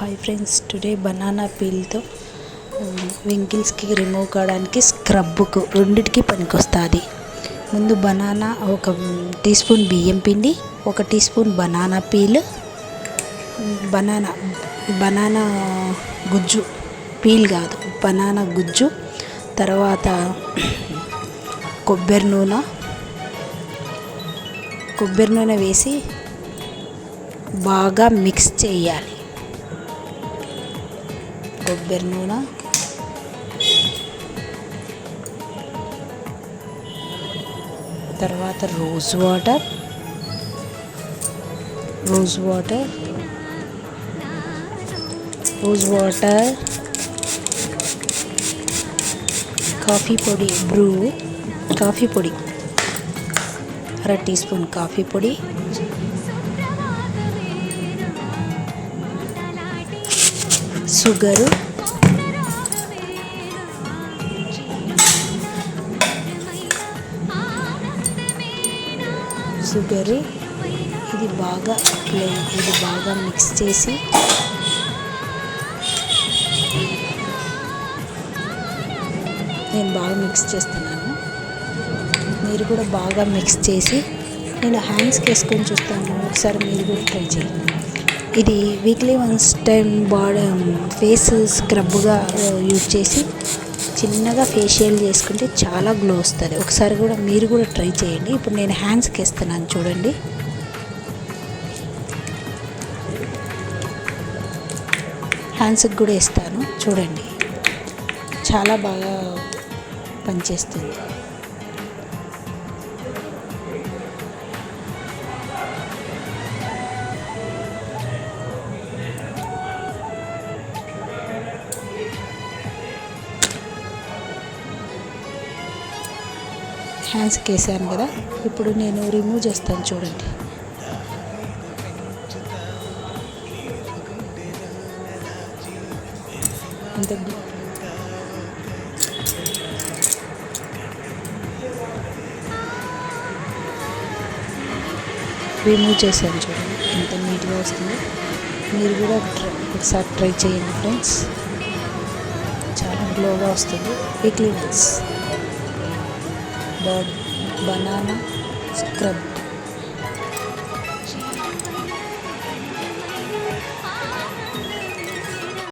Hi friends, today banana పీల్తో వెంకిల్స్కి remove కావడానికి స్క్రబ్కు రెండిటికి పనికొస్తుంది. ముందు బనానా ఒక టీ స్పూన్ బియ్యం పిండి, ఒక teaspoon banana peel, banana గుజ్జు, పీల్ కాదు బనానా గుజ్జు, తర్వాత కొబ్బరి నూనె వేసి బాగా మిక్స్ చేయాలి. కొబ్బరి నూనె, తర్వాత రోజ్ వాటర్, కాఫీ పొడి, అర టీ స్పూన్ కాఫీ పొడి, షుగరు, ఇది బాగా మిక్స్ చేసి నేను బాగా మిక్స్ చేస్తున్నాను. మీరు కూడా బాగా మిక్స్ చేసి నేను హ్యాండ్స్కి వేసుకొని చూస్తాను. ఒకసారి మీరు కూడా ట్రై చేయండి. ఇది వీక్లీ వన్స్ టైం ఫేస్ స్క్రబ్గా యూజ్ చేసి చిన్నగా ఫేషియల్ చేసుకుంటే చాలా గ్లో వస్తుంది. ఒకసారి కూడా మీరు కూడా ట్రై చేయండి. ఇప్పుడు నేను హ్యాండ్స్కి వేస్తున్నాను చూడండి. హ్యాండ్స్కి కూడా వేస్తాను చూడండి, చాలా బాగా పనిచేస్తుంది. హ్యాండ్స్కి వేసాను కదా, ఇప్పుడు నేను రిమూవ్ చేస్తాను చూడండి. అంత రిమూవ్ చేశాను చూడండి, ఎంత నీట్గా వస్తుంది. మీరు కూడా ఒకసారి ట్రై చేయండి ఫ్రెండ్స్, చాలా గ్లోగా వస్తుంది. Weekly once banana scrub.